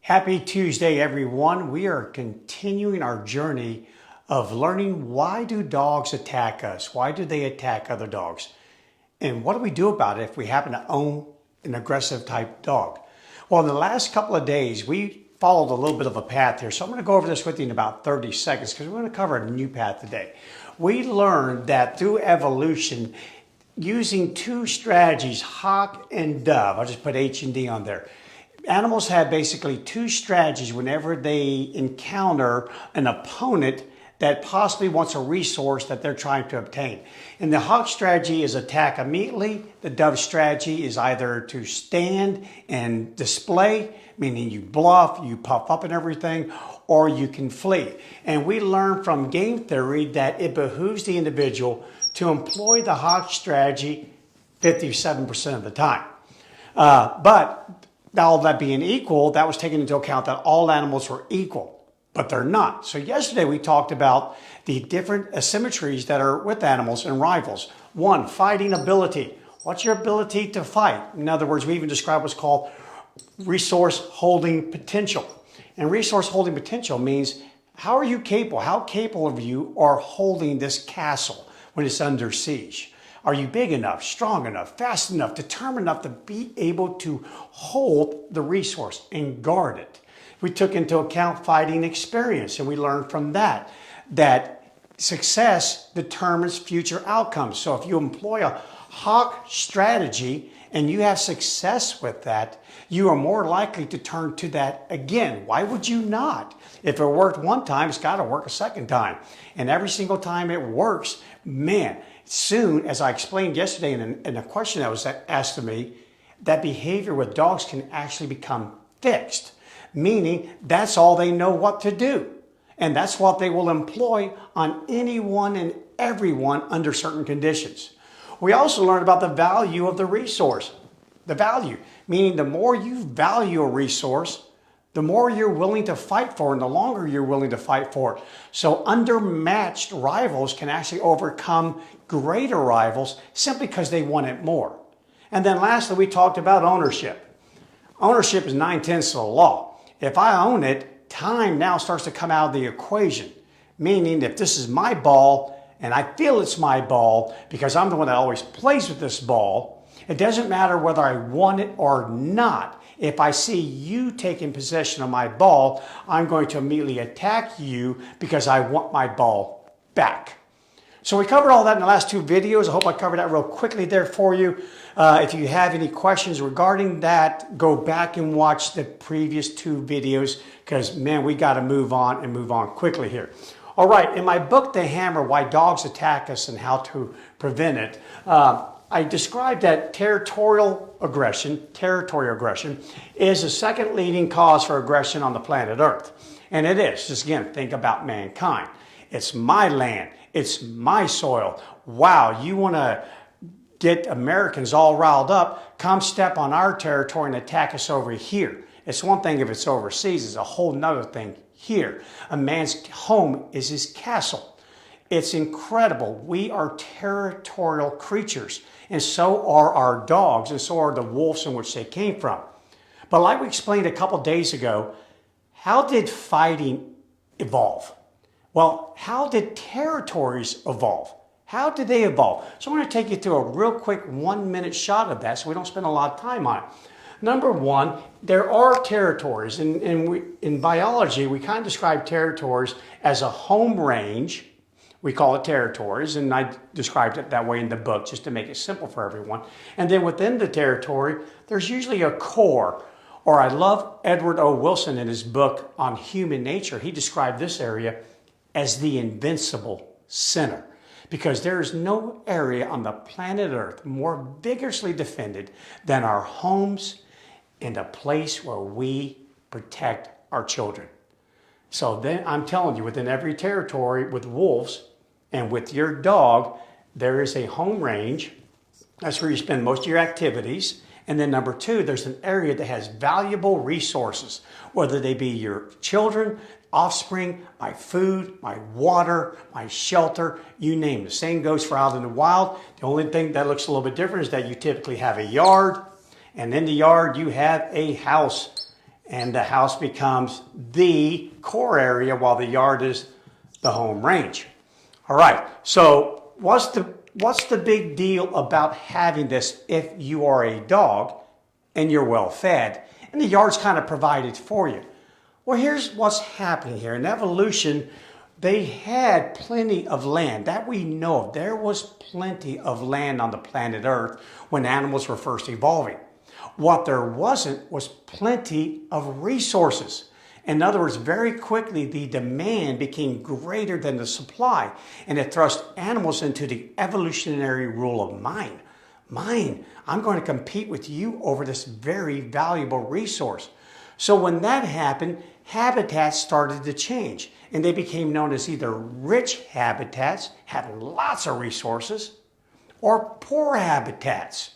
Happy Tuesday, everyone. We are continuing our journey of learning, why do dogs attack us? Why do they attack other dogs? And what do we do about it if we happen to own an aggressive type dog? Well, in the last couple of days, we followed a little bit of a path here. So I'm going to go over this with you in about 30 seconds because we're going to cover a new path today. We learned that through evolution, using two strategies, hawk and dove, I'll just put H and D on there. Animals have basically two strategies whenever they encounter an opponent that possibly wants a resource that they're trying to obtain. And the hawk strategy is attack immediately. The dove strategy is either to stand and display, meaning you bluff, you puff up and everything, or you can flee. And we learned from game theory that it behooves the individual to employ the hawk strategy 57% of the time. But all that being equal, that was taken into account that all animals were equal, but they're not. So yesterday we talked about the different asymmetries that are with animals and rivals. One, fighting ability. What's your ability to fight? In other words, we even describe what's called resource holding potential. And resource holding potential means how are you capable? How capable of you are holding this castle when it's under siege? Are you big enough, strong enough, fast enough, determined enough to be able to hold the resource and guard it? We took into account fighting experience, and we learned from that success determines future outcomes. So if you employ a hawk strategy and you have success with that, you are more likely to turn to that again. Why would you not? If it worked one time, it's got to work a second time. And every single time it works, man, soon, as I explained yesterday in a question that was asked of me, that behavior with dogs can actually become fixed, meaning that's all they know what to do. And that's what they will employ on anyone and everyone under certain conditions. We also learned about the value of the resource. The value, meaning the more you value a resource, the more you're willing to fight for and the longer you're willing to fight for it. So undermatched rivals can actually overcome greater rivals simply because they want it more. And then lastly, we talked about ownership. Ownership is 9/10 of the law. If I own it, time now starts to come out of the equation. Meaning if this is my ball and I feel it's my ball because I'm the one that always plays with this ball, it doesn't matter whether I want it or not. If I see you taking possession of my ball, I'm going to immediately attack you because I want my ball back. So we covered all that in the last two videos. I hope I covered that real quickly there for you. If you have any questions regarding that, go back and watch the previous two videos because, man, we got to move on and move on quickly here. All right, in my book, The Hammer, Why Dogs Attack Us and How to Prevent It, I described that territorial aggression is the second leading cause for aggression on the planet Earth. And it is. Just again, think about mankind. It's my land. It's my soil. Wow, you want to get Americans all riled up? Come step on our territory and attack us over here. It's one thing if it's overseas. It's a whole nother thing here. A man's home is his castle. It's incredible. We are territorial creatures, and so are our dogs, and so are the wolves in which they came from. But like we explained a couple days ago, how did fighting evolve? Well, how did territories evolve? How did they evolve? So I'm going to take you through a real quick 1-minute shot of that so we don't spend a lot of time on it. Number one, there are territories. In biology, we kind of describe territories as a home range. We call it territories, and I described it that way in the book just to make it simple for everyone. And then within the territory, there's usually a core. Or I love Edward O. Wilson in his book on human nature. He described this area as the invincible center, because there is no area on the planet Earth more vigorously defended than our homes and a place where we protect our children. So then I'm telling you, within every territory with wolves and with your dog, there is a home range. That's where you spend most of your activities. And then number two, there's an area that has valuable resources, whether they be your children, offspring, my food, my water, my shelter, you name it. The same goes for out in the wild. The only thing that looks a little bit different is that you typically have a yard, and in the yard you have a house. and the house becomes the core area while the yard is the home range. All right, so what's the big deal about having this if you are a dog and you're well fed and the yard's kind of provided for you? Well, here's what's happening here. In evolution, they had plenty of land that we know of. There was plenty of land on the planet Earth when animals were first evolving. What there wasn't was plenty of resources. In other words, very quickly, the demand became greater than the supply, and it thrust animals into the evolutionary rule of mine. I'm going to compete with you over this very valuable resource. So when that happened, habitats started to change, and they became known as either rich habitats, having lots of resources, or poor habitats.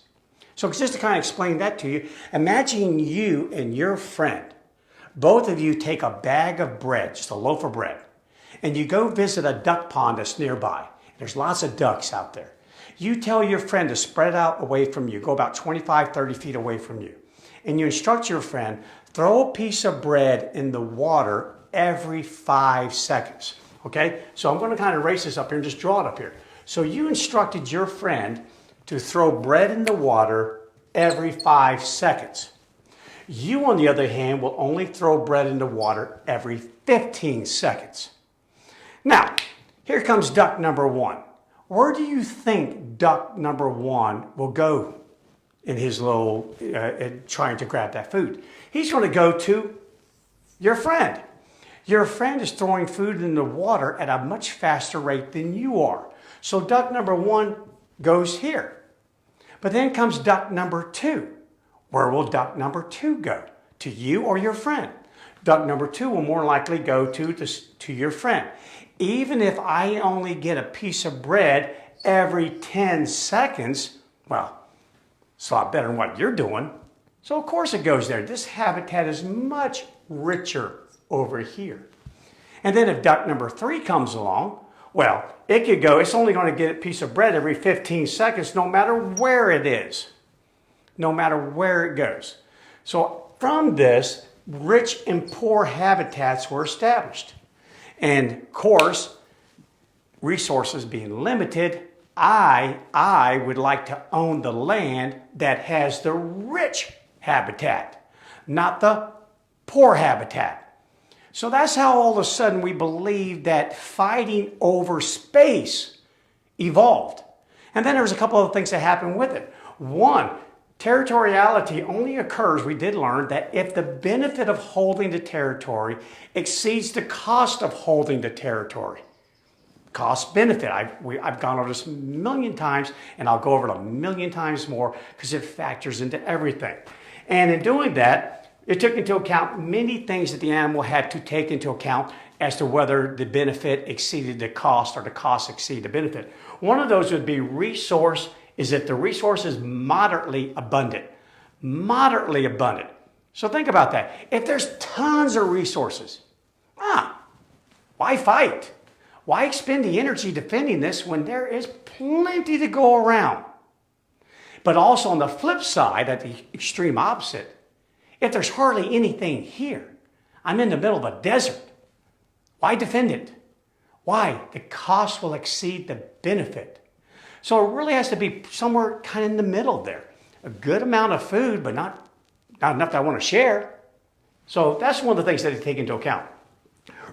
So just to kind of explain that to you, imagine you and your friend, both of you take a bag of bread, just a loaf of bread, and you go visit a duck pond that's nearby. There's lots of ducks out there. You tell your friend to spread out away from you, go about 25, 30 feet away from you. And you instruct your friend, throw a piece of bread in the water every 5 seconds. Okay? So I'm going to kind of erase this up here and just draw it up here. So you instructed your friend to throw bread in the water every 5 seconds. You, on the other hand, will only throw bread in the water every 15 seconds. Now, here comes duck number one. Where do you think duck number one will go in his little, trying to grab that food? He's going to go to your friend. Your friend is throwing food in the water at a much faster rate than you are. So duck number one goes here. But then comes duck number two. Where will duck number two go? To you or your friend? Duck number two will more likely go to your friend. Even if I only get a piece of bread every 10 seconds, well, it's a lot better than what you're doing. So of course it goes there. This habitat is much richer over here. And then if duck number three comes along, well, it could go, it's only going to get a piece of bread every 15 seconds no matter where it is. No matter where it goes. So from this, rich and poor habitats were established. And of course, resources being limited, I would like to own the land that has the rich habitat, not the poor habitat. So that's how all of a sudden we believe that fighting over space evolved. And then there was a couple of things that happened with it. One, territoriality only occurs, we did learn, that if the benefit of holding the territory exceeds the cost of holding the territory. Cost benefit. I've gone over this a million times, and I'll go over it a million times more because it factors into everything. And in doing that, it took into account many things that the animal had to take into account as to whether the benefit exceeded the cost or the cost exceeded the benefit. One of those would be resource. Is that the resource is moderately abundant. Moderately abundant. So think about that. If there's tons of resources, why fight? Why expend the energy defending this when there is plenty to go around? But also on the flip side, at the extreme opposite, if there's hardly anything here, I'm in the middle of a desert. Why defend it? Why? The cost will exceed the benefit. So it really has to be somewhere kind of in the middle there. A good amount of food, but not enough that I want to share. So that's one of the things that they take into account.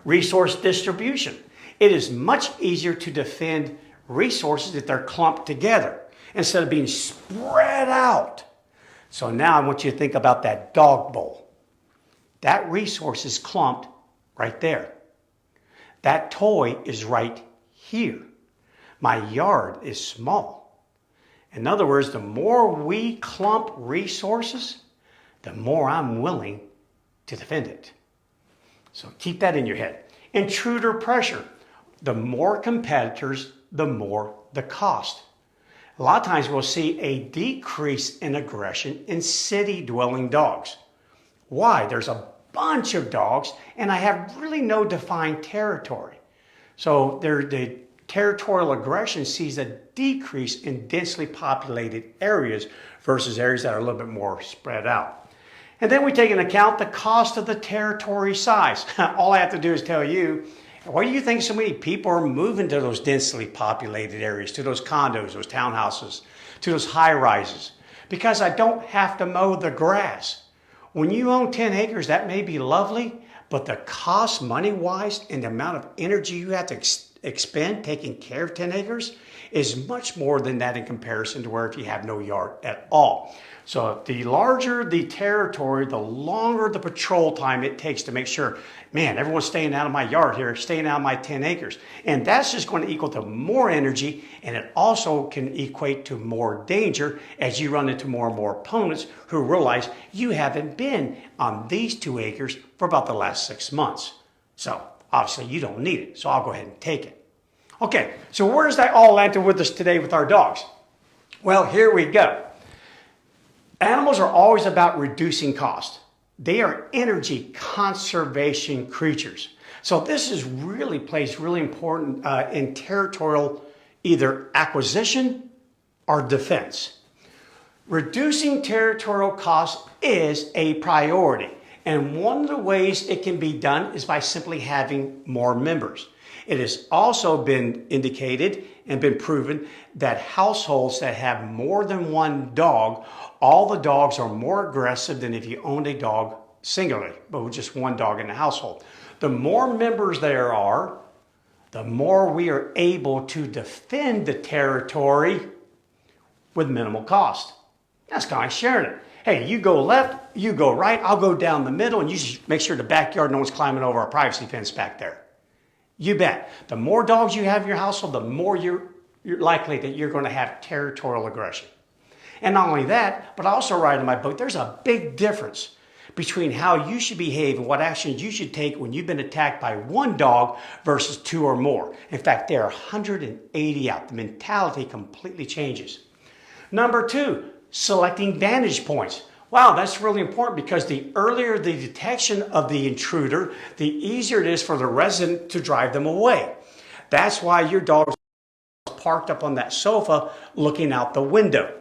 Resource distribution. It is much easier to defend resources if they're clumped together instead of being spread out. So now I want you to think about that dog bowl. That resource is clumped right there. That toy is right here. My yard is small. In other words, the more we clump resources, the more I'm willing to defend it. So keep that in your head. Intruder pressure. The more competitors, the more the cost. A lot of times we'll see a decrease in aggression in city-dwelling dogs. Why? There's a bunch of dogs, and I have really no defined territory. So the territorial aggression sees a decrease in densely populated areas versus areas that are a little bit more spread out. And then we take into account the cost of the territory size. All I have to do is tell you, why do you think so many people are moving to those densely populated areas, to those condos, those townhouses, to those high rises? Because I don't have to mow the grass. When you own 10 acres, that may be lovely, but the cost money-wise and the amount of energy you have to expend taking care of 10 acres is much more than that in comparison to where if you have no yard at all. So the larger the territory, the longer the patrol time it takes to make sure, man, everyone's staying out of my yard here, staying out of my 10 acres. And that's just going to equal to more energy, and it also can equate to more danger as you run into more and more opponents who realize you haven't been on these 2 acres for about the last 6 months. So obviously you don't need it, so I'll go ahead and take it. Okay, so where's that all landed with us today with our dogs? Well, here we go. Animals are always about reducing cost. They are energy conservation creatures. So this is really plays really important in territorial either acquisition or defense. Reducing territorial cost is a priority. And one of the ways it can be done is by simply having more members. It has also been indicated and been proven that households that have more than one dog, all the dogs are more aggressive than if you owned a dog singularly, but with just one dog in the household. The more members there are, the more we are able to defend the territory with minimal cost. That's kind of like sharing it. Hey, you go left, you go right, I'll go down the middle, and you just make sure the backyard, no one's climbing over our privacy fence back there. You bet. The more dogs you have in your household, the more you're likely that you're going to have territorial aggression. And not only that, but I also write in my book, there's a big difference between how you should behave and what actions you should take when you've been attacked by one dog versus 2 or more. In fact, there are 180 out. The mentality completely changes. Number 2, selecting vantage points. Wow, that's really important because the earlier the detection of the intruder, the easier it is for the resident to drive them away. That's why your dog is parked up on that sofa looking out the window,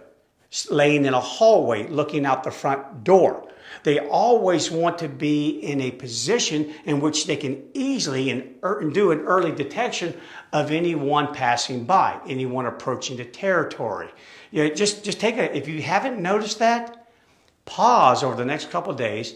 laying in a hallway looking out the front door. They always want to be in a position in which they can easily and do an early detection of anyone passing by, anyone approaching the territory. You know, just if you haven't noticed that, pause over the next couple of days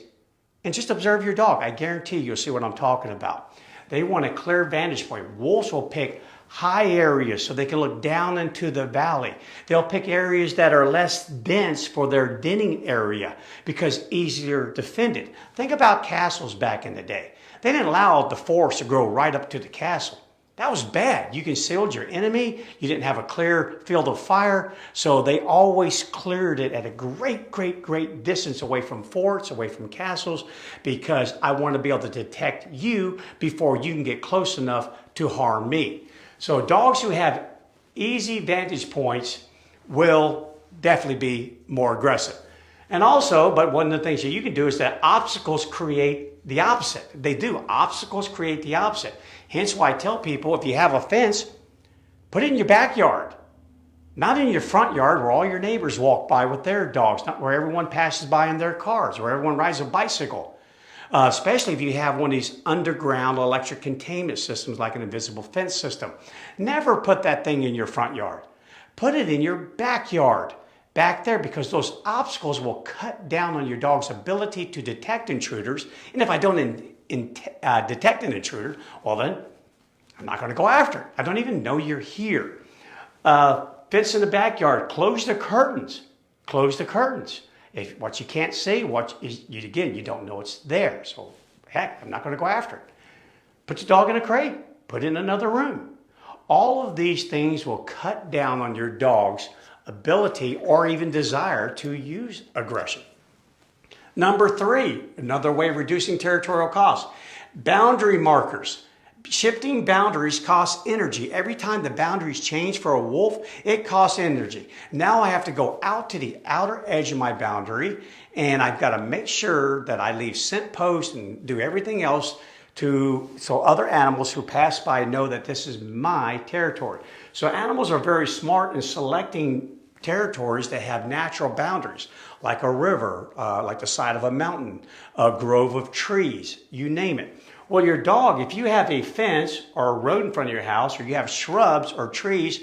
and just observe your dog. I guarantee you'll see what I'm talking about. They want a clear vantage point. Wolves will pick high areas so they can look down into the valley. They'll pick areas that are less dense for their denning area because easier defended. Think about castles back in the day. They didn't allow the forest to grow right up to the castle. That was bad. You concealed your enemy. You didn't have a clear field of fire. So they always cleared it at a great distance away from forts, away from castles, because I want to be able to detect you before you can get close enough to harm me. So dogs who have easy vantage points will definitely be more aggressive. And also, but one of the things that you can do is that obstacles create the opposite. They do. Obstacles create the opposite. Hence why I tell people, if you have a fence, put it in your backyard. Not in your front yard where all your neighbors walk by with their dogs, not where everyone passes by in their cars, where everyone rides a bicycle. Especially if you have one of these underground electric containment systems like an invisible fence system. Never put that thing in your front yard. Put it in your backyard. Back there, because those obstacles will cut down on your dog's ability to detect intruders. And if I don't detect an intruder, well then, I'm not going to go after it. I don't even know you're here. Fence in the backyard, close the curtains. Close the curtains. If what you can't see, you don't know it's there. So heck, I'm not going to go after it. Put your dog in a crate. Put it in another room. All of these things will cut down on your dog's ability or even desire to use aggression. Number 3, another way of reducing territorial costs, boundary markers. Shifting boundaries costs energy. Every time the boundaries change for a wolf, it costs energy. Now I have to go out to the outer edge of my boundary, and I've got to make sure that I leave scent posts and do everything else so other animals who pass by know that this is my territory. So animals are very smart in selecting territories that have natural boundaries. like a river, like the side of a mountain, a grove of trees, you name it. Well, your dog, if you have a fence or a road in front of your house, or you have shrubs or trees,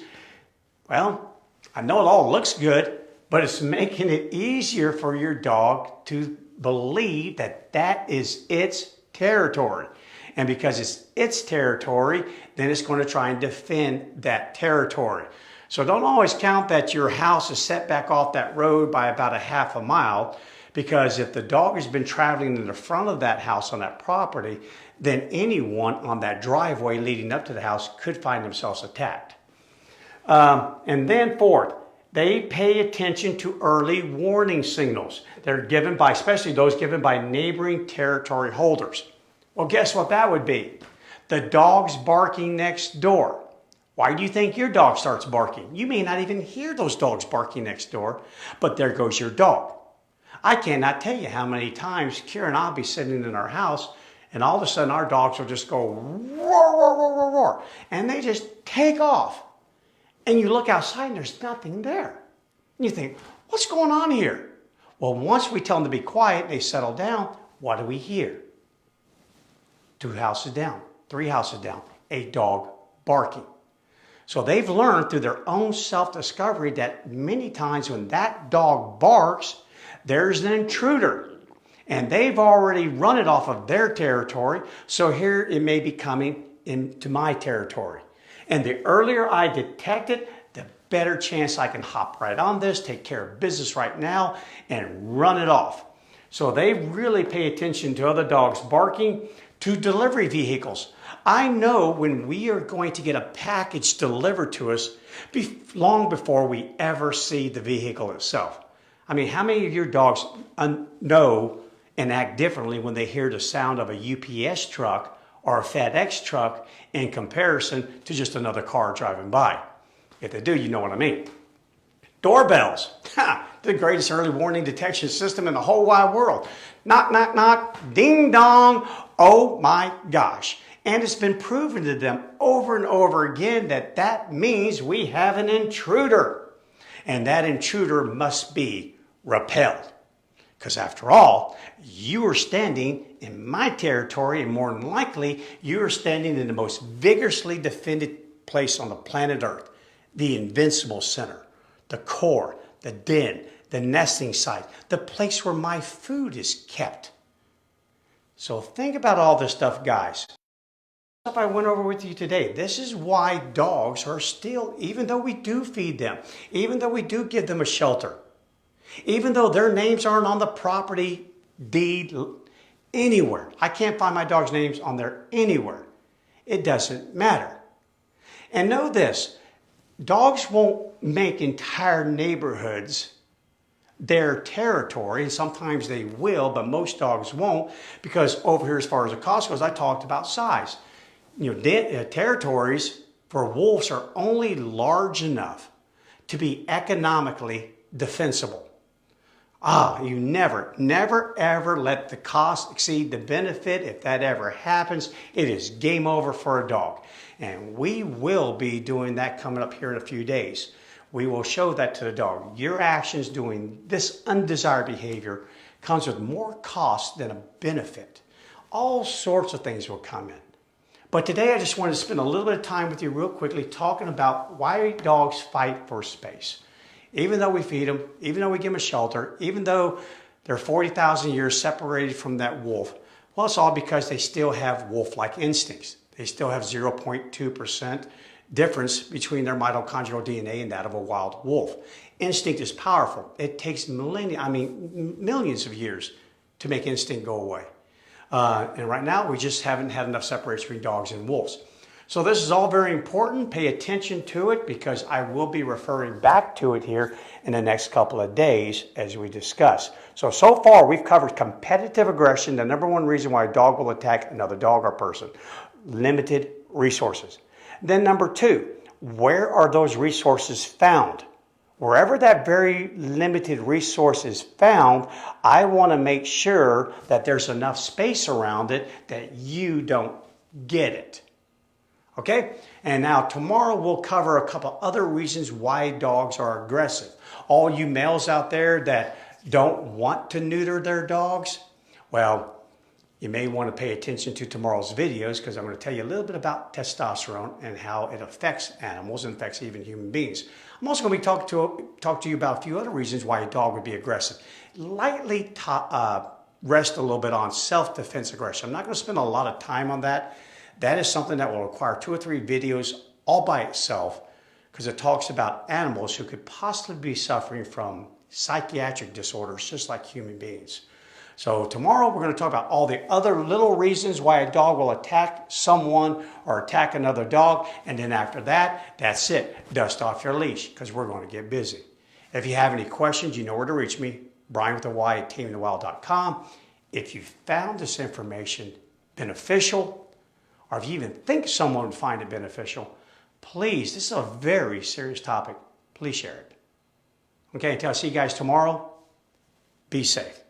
well, I know it all looks good, but it's making it easier for your dog to believe that that is its territory. And because it's its territory, then it's going to try and defend that territory. So don't always count that your house is set back off that road by about a half a mile, because if the dog has been traveling in the front of that house on that property, then anyone on that driveway leading up to the house could find themselves attacked. And then fourth, they pay attention to early warning signals. They're given by, especially those given by neighboring territory holders. Well, guess what that would be? The dog's barking next door. Why do you think your dog starts barking? You may not even hear those dogs barking next door, but there goes your dog. I cannot tell you how many times Kira and I'll be sitting in our house, and all of a sudden our dogs will just go roar, roar, roar, roar, roar, and they just take off. And you look outside and there's nothing there. And you think, what's going on here? Well, once we tell them to be quiet, they settle down. What do we hear? 2 houses down, 3 houses down, a dog barking. So they've learned through their own self-discovery that many times when that dog barks, there's an intruder. And they've already run it off of their territory. So here it may be coming into my territory. And the earlier I detect it, the better chance I can hop right on this, take care of business right now, and run it off. So they really pay attention to other dogs barking, to delivery vehicles. I know when we are going to get a package delivered to us long before we ever see the vehicle itself. I mean, how many of your dogs know and act differently when they hear the sound of a UPS truck or a FedEx truck in comparison to just another car driving by? If they do, you know what I mean. Doorbells, the greatest early warning detection system in the whole wide world. Knock, knock, knock, ding dong, oh my gosh. And it's been proven to them over and over again that that means we have an intruder. And that intruder must be repelled. Because after all, you are standing in my territory, and more than likely, you are standing in the most vigorously defended place on the planet Earth, the invincible center, the core, the den, the nesting site, the place where my food is kept. So think about all this stuff, guys. Stuff I went over with you today. This is why dogs are still, even though we do feed them, even though we do give them a shelter, even though their names aren't on the property deed anywhere. I can't find my dog's names on there anywhere. It doesn't matter. And know this, dogs won't make entire neighborhoods their territory, and sometimes they will, but most dogs won't, because over here, as far as the cost goes, I talked about size. You know, territories for wolves are only large enough to be economically defensible. You never, ever let the cost exceed the benefit. If that ever happens, it is game over for a dog. And we will be doing that coming up here in a few days. We will show that to the dog. Your actions doing this undesired behavior comes with more cost than a benefit. All sorts of things will come in. But today I just wanted to spend a little bit of time with you real quickly talking about why dogs fight for space. Even though we feed them, even though we give them a shelter, even though they're 40,000 years separated from that wolf, well, it's all because they still have wolf-like instincts. They still have 0.2% difference between their mitochondrial DNA and that of a wild wolf. Instinct is powerful. It takes millions of years to make instinct go away. And right now, we just haven't had enough separation between dogs and wolves. So this is all very important. Pay attention to it, because I will be referring back to it here in the next couple of days as we discuss. So far we've covered competitive aggression, the #1 reason why a dog will attack another dog or person. Limited resources. Then #2, where are those resources found? Wherever that very limited resource is found, I want to make sure that there's enough space around it that you don't get it. Okay? And now tomorrow we'll cover a couple other reasons why dogs are aggressive. All you males out there that don't want to neuter their dogs, well, you may want to pay attention to tomorrow's videos because I'm going to tell you a little bit about testosterone and how it affects animals and affects even human beings. I'm also going to be talk to you about a few other reasons why a dog would be aggressive. Lightly rest a little bit on self-defense aggression. I'm not going to spend a lot of time on that. That is something that will require 2 or 3 videos all by itself because it talks about animals who could possibly be suffering from psychiatric disorders just like human beings. So tomorrow we're going to talk about all the other little reasons why a dog will attack someone or attack another dog. And then after that, that's it. Dust off your leash because we're going to get busy. If you have any questions, you know where to reach me. Bryan with a Y at tamingthewild.com. If you found this information beneficial, or if you even think someone would find it beneficial, please, this is a very serious topic. Please share it. Okay, until I see you guys tomorrow, be safe.